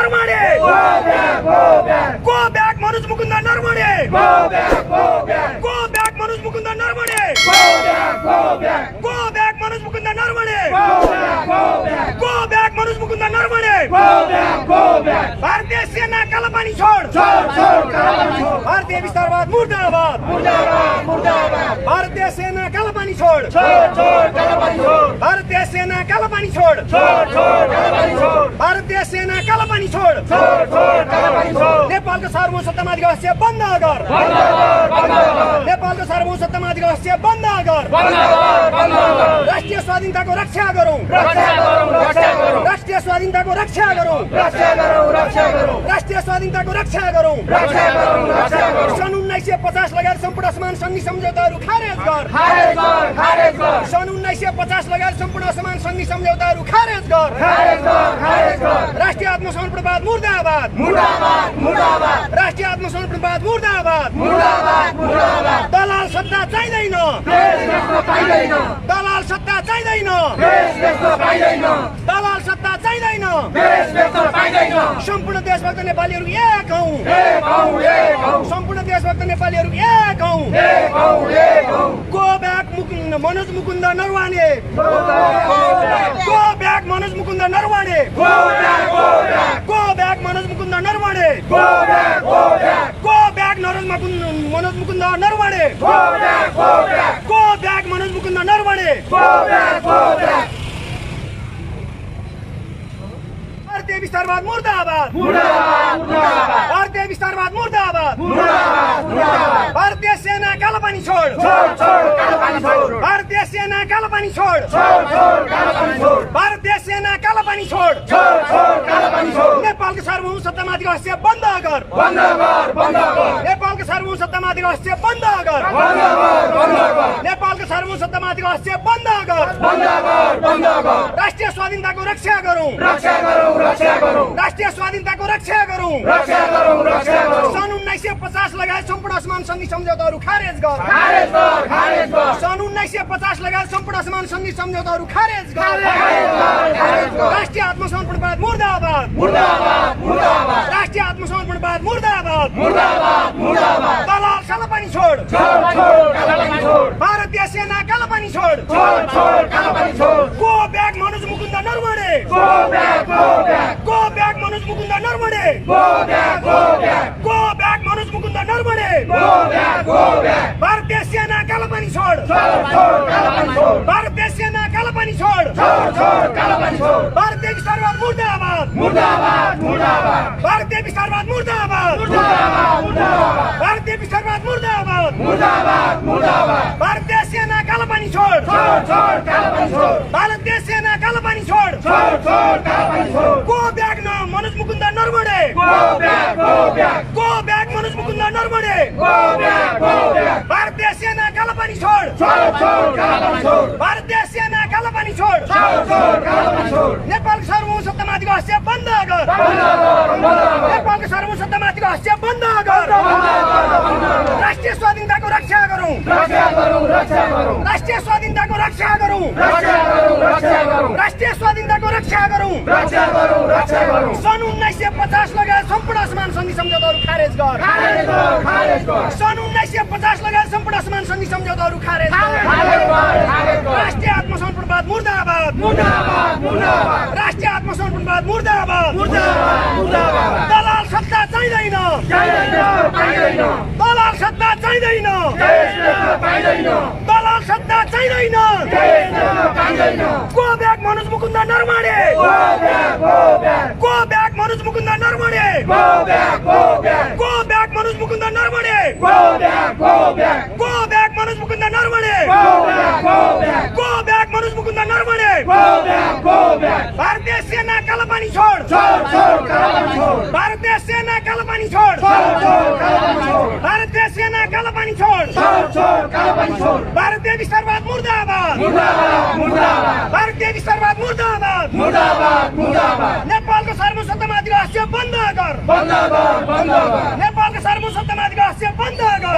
Naravane go back Manoj Mukund Naravane go back Manoj Mukund Naravane go back Manoj Mukund Naravane go back Manoj Mukund Naravane भारतीय सेना काला पानी छोड़ भारतीय विस्तारवाद मुर्दाबाद भारतीय सेना काला पानी छोड़ भारतीय सेना काला पानी छोड़ भारतीय सेना काला पानी छोड़ नेपालको सार्वभौमसत्तामा अधिकार बन्द गर नेपालको सार्वभौमसत्तामा अधिकार बन्द गर राष्ट्रिय स्वाधीनताको रक्षा गरौं राष्ट्रिय स्वाधीनताको रक्षा गरौं राष्ट्रिय स्वाधीनताको रक्षा गरौं सन् 1950 लगायत सम्पूर्ण असमान सन्धि सम्झौताहरू खारेज गर सन् 1950 लगायत सम्पूर्ण असमान सन्धि सम्झौताहरू खारेज गर राष्ट्रिय आत्मसमर्पणवाद मुर्दाबाद राष्ट्रिय आत्मसमर्पणवाद मुर्दाबाद दलाल सत्ता चाहिँदैन दलाल सत्ता चाहिँदैन दलाल सत्ता चाहिँदैन सम्पूर्ण देशभक्त नेपालीहरू एक हौं सम्पूर्ण देशभक्त नेपालीहरू एक हौं go back Manoj Mukund Naravane go back Manoj Mukund Naravane go back Manoj Mukund Naravane go back Manoj Mukund Naravane go back Manoj Mukund Naravane भारतीय विस्तारवाद मुर्दाबाद भारतीय विस्तारवाद मुर्दाबाद भारतीय सेना काला पानी छोड़ भारतीय सेना काला पानी छोड़ भारतीय सेना काला पानी छोड़ नेपालको सार्वभौमसत्तामा अधिकार बन्द गर नेपालको सार्वभौमसत्तामा अधिकार बन्द गर नेपालको सार्वभौमसत्तामा अधिकार बन्द गर राष्ट्रिय स्वाधीनताको रक्षा गरौं राष्ट्रिय स्वाधीनताको रक्षा गरौं सन् 1950 लगायत सम्पूर्ण असमान सन्धि सम्झौताहरू खारेज गर सन् 1950 लगायत सम्पूर्ण असमान सन्धि सम्झौताहरू खारेज गर राष्ट्रिय आत्मसमर्पणवाद मुर्दाबाद राष्ट्रिय आत्मसमर्पणवाद मुर्दाबाद दलाल काला पानी छोड़ भारतीय सेना काला पानी छोड़ go back Manoj Mukund Naravane go back Manoj Mukund Naravane go back Manoj Mukund Naravane भारतीय सेना काला पानी छोड़ भारतीय सेना काला पानी छोड़ भारतीय विस्तारवाद मुर्दाबाद भारतीय विस्तारवाद मुर्दाबाद भारतीय विस्तारवाद मुर्दाबाद भारतीय सेना काला पानी छोड़ भारतीय सेना काला पानी छोड़ go back Manoj Mukund Naravane go back Manoj Mukund Naravane भारतीय सेना काला पानी छोड़ भारतीय सेना काला पानी छोड़ नेपालको सार्वभौमसत्तामा अधिकार बन्द गर नेपालको सार्वभौमसत्तामा अधिकार बन्द गर राष्ट्रिय स्वाधीनताको रक्षा गरौं राष्ट्रिय स्वाधीनताको रक्षा गरौं राष्ट्रिय स्वाधीनताको रक्षा गरौं सन् 1950 लगायत सम्पूर्ण असमान सन्धि सम्झौताहरू खारेज गर सन् 1950 लगायत सम्पूर्ण असमान सन्धि सम्झौताहरू खारेज गर राष्ट्रिय आत्मसमर्पणवाद मुर्दाबाद राष्ट्रिय आत्मसमर्पणवाद मुर्दाबाद दलाल सत्ता चाहिँदैन दलाल सत्ता चाहिँदैन दलाल सत्ता चाहिँदैन go back Manoj Mukund Naravane go back Manoj Mukund Naravane go back Manoj Mukund Naravane go back Manoj Mukund Naravane go back Manoj Mukund Naravane भारतीय सेना काला पानी छोड़ भारतीय सेना काला पानी छोड़ भारतीय सेना काला पानी छोड़ भारतीय विस्तारवाद मुर्दाबाद भारतीय विस्तारवाद मुर्दाबाद नेपालको सार्वभौमसत्तामा अधिकार बन्द गर नेपालको सार्वभौमसत्तामा अधिकार बन्द गर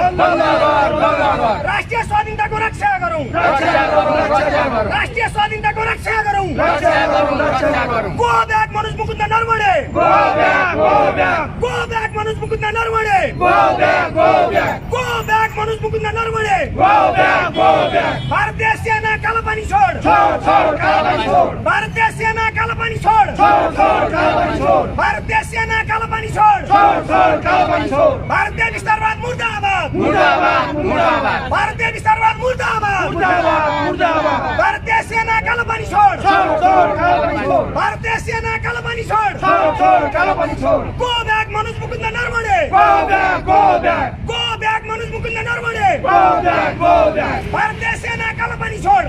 राष्ट्रिय स्वाधीनताको रक्षा गरौं गरौँ राष्ट्रिय स्वाधीनताको रक्षा गरौँ go back Manoj Mukund Naravane go back Manoj Mukund Naravane go back Manoj Mukund Naravane भारतीय सेना कालापानी छोड भारतीय सेना कालापानी छोड भारतीय सेना कालापानी छोड भारतीय विस्तारवाद मुर्दाबाद भारतीय विस्तारवाद मुर्दाबाद भारतीय सेना कालापानी छोड भारतीय सेना कालापानी छोड go back Manoj Mukund Naravane go back Manoj Mukund Naravane भारतीय सेना कालापानी छोड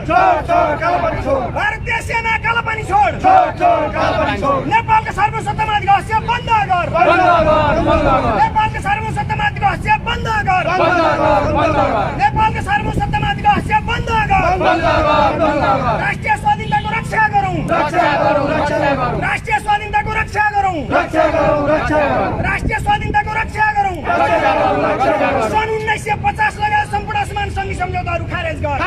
भारतीय सेना कालापानी छोड नेपालको सार्वभौमत्वमाथिको हत्या बन्द गर नेपालको सार्वभौमत्वमाथिको हत्या बन्द गर नेपालको सार्वभौमत्वमाथिको हत्या बन्द गर राष्ट्रिय स्वाधीनताको रक्षा गरौँ राष्ट्रिय स्वाधीनताको रक्षा गरौँ राष्ट्रिय स्वाधीनताको रक्षा गरौँ सन् 1950 लगायत सम्पूर्ण आसमान सङ्घी सम्झौताहरू खारेज गर